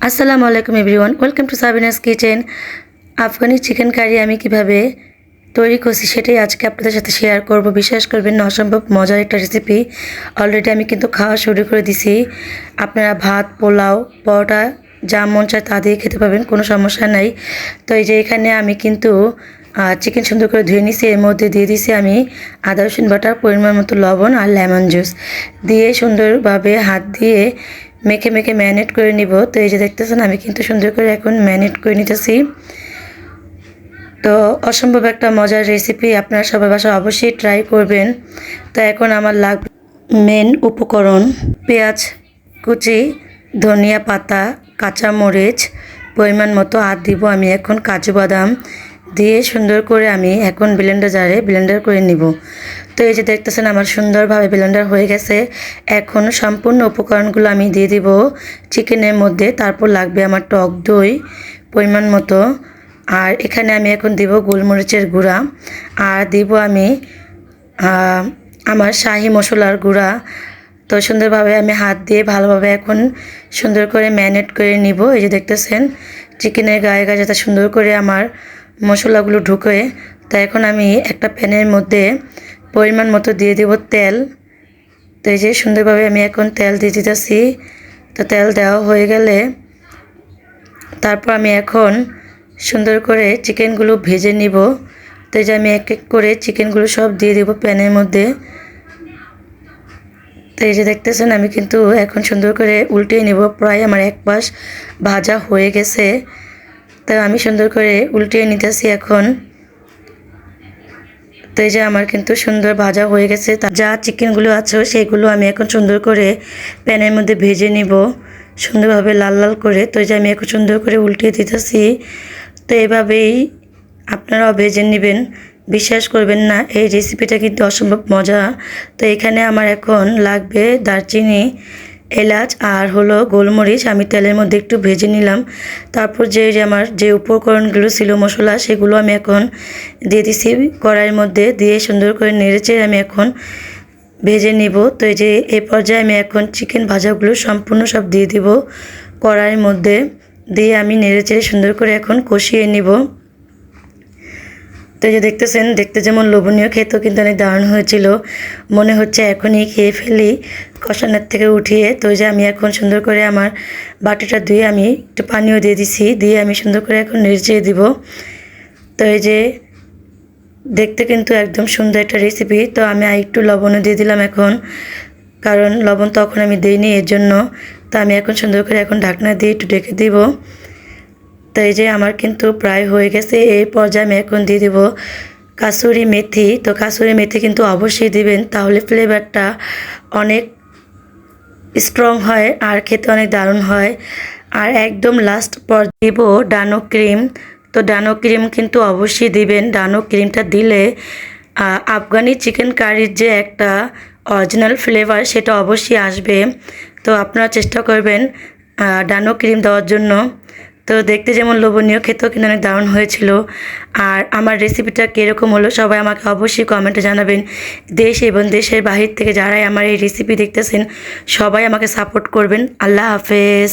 আসসালামু আলাইকুম everyone, welcome to Sabina's kitchen. Afghani chicken curry আমি কিভাবে তৈরি করছি সেটাই আজকে আপনাদের সাথে শেয়ার করব। বিশ্বাস করবেন না, অসম্ভব মজার একটা রেসিপি। অলরেডি আমি কিন্তু খাওয়া শুরু করে দিছি। আপনারা ভাত, পোলাও, পরোটা যা মন চায় তা দিয়ে খেতে পাবেন, কোনো সমস্যা নাই। তো এই যে এখানে আমি কিন্তু চিকেন সুন্দর করে ধুয়ে নিছি। এর মধ্যে দিয়ে দিছি আমি আদা রসুন বাটা, পরিমাণ মতো লবণ আর লেমন জুস দিয়ে সুন্দরভাবে হাত দিয়ে মেখে মেখে ম্যারিনেট করে নিব। তো এই যে দেখতেছেন আমি কিন্তু সুন্দর করে এখন ম্যারিনেট করে নিতেছি। তো অসম্ভব একটা মজার রেসিপি, আপনারা সবাই বাসায় অবশ্যই ট্রাই করবেন। তো এখন আমার লাগবে মেন উপকরণ: পেঁয়াজ কুচি, ধনিয়া পাতা, কাঁচামরিচ পরিমাণ মতো, আর দিব আমি এখন কাজু বাদাম দিয়ে সুন্দর করে আমি এখন ব্লেন্ডার জারে ব্লেন্ডার করে নিব। তো এই যে দেখতেছেন আমার সুন্দরভাবে ব্লেন্ডার হয়ে গেছে। এখন সম্পূর্ণ উপকরণগুলো আমি দিয়ে দিব চিকেনের মধ্যে। তারপর লাগবে আমার টক দই পরিমাণ মতো, আর এখানে আমি এখন দিব গোলমরিচের গুঁড়া, আর দিব আমি আমার শাহি মশলার গুঁড়া। তো সুন্দরভাবে আমি হাত দিয়ে ভালোভাবে এখন সুন্দর করে ম্যারিনেট করে নিব। এই যে দেখতেছেন চিকেনের গায়ে গায়ে যাতে সুন্দর করে আমার মশলাগুলো ঢুকে। তো এখন আমি একটা প্যানের মধ্যে পরিমাণ মতো দিয়ে দেব তেল। তো এই যে সুন্দরভাবে আমি এখন তেল দিয়ে দিতেছি। তো তেল দেওয়া হয়ে গেলে তারপর আমি এখন সুন্দর করে চিকেনগুলো ভেজে নিব। তো এই যে আমি এক এক করে চিকেনগুলো সব দিয়ে দেব প্যানের মধ্যে। তো এই যে দেখতেছেন আমি কিন্তু এখন সুন্দর করে উল্টিয়ে নিব। প্রায় আমার এক পাশ ভাজা হয়ে গেছে। তো আমি সুন্দর করে উল্টিয়ে নিতেছি এখন। তো এই যে আমার কিন্তু সুন্দর ভাজা হয়ে গেছে। যা চিকেনগুলো আছে সেগুলো আমি এখন সুন্দর করে প্যানের মধ্যে ভেজে নিব সুন্দরভাবে লাল লাল করে। তো এই যে আমি এখন সুন্দর করে উল্টিয়ে দিতেছি। তো এভাবেই আপনারাও ভেজে নেবেন। বিশ্বাস করবেন না, এই রেসিপিটা কিন্তু অসম্ভব মজা। তো এখানে আমার এখন লাগবে দারচিনি, এলাচ আর হলো গোলমরিচ। আমি তেলের মধ্যে একটু ভেজে নিলাম। তারপর যে আমার যে উপকরণগুলো ছিল মশলা, সেগুলো আমি এখন দিয়ে দিছি কড়াইয়ের মধ্যে, দিয়ে সুন্দর করে নেড়েচেড়ে আমি এখন ভেজে নিব। তো এই যে এই পর্যায়ে আমি এখন চিকেন ভাজাগুলো সম্পূর্ণ সব দিয়ে দিব কড়াইয়ের মধ্যে, দিয়ে আমি নেড়েচেড়ে সুন্দর করে এখন কষিয়ে নিব। তো এই যে দেখতেছেন, দেখতে যেমন লোভনীয়, খেতেও কিন্তু অনেক দারুণ হয়েছিল। মনে হচ্ছে এখনই খেয়ে ফেলি কষানোর থেকে উঠিয়ে। তো যে আমি এখন সুন্দর করে আমার বাটিটা ধুয়ে আমি একটু পানিও দিয়ে দিছি, দিয়ে আমি সুন্দর করে এখন নেড়ে দিব। তো এই যে দেখতে কিন্তু একদম সুন্দর একটা রেসিপি। তো আমি আর একটু লবণও দিয়ে দিলাম এখন, কারণ লবণ তখন আমি দিইনি এর জন্য। তো আমি এখন সুন্দর করে এখন ঢাকনা দিয়ে একটু ঢেকে দিব। তো এই যে আমার কিন্তু প্রায় হয়ে গেছে। এই পর্যায়ে আমি এখন দিয়ে দিব কাসুরি মেথি। তো কাসুরি মেথি কিন্তু অবশ্যই দিবেন, তাহলে ফ্লেভারটা অনেক স্ট্রং হয় আর খেতে অনেক দারুণ হয়। আর একদম লাস্ট পর্যায়ে দিব ডানো ক্রিম। তো ডানো ক্রিম কিন্তু অবশ্যই দিবেন। ডানো ক্রিমটা দিলে আফগানি চিকেন কারির যে একটা অরিজিনাল ফ্লেভার সেটা অবশ্যই আসবে। তো আপনারা চেষ্টা করবেন ডানো ক্রিম দেওয়ার জন্য। তো দেখতে যেমন লোভনীয়, খেতেও কিন্তু অনেক দারুণ হয়েছিল। আর আমার রেসিপিটা কীরকম হলো সবাই আমাকে অবশ্যই কমেন্টে জানাবেন। দেশ এবং দেশের বাহির থেকে যারাই আমার এই রেসিপি দেখতেছেন সবাই আমাকে সাপোর্ট করবেন। আল্লাহ হাফেজ।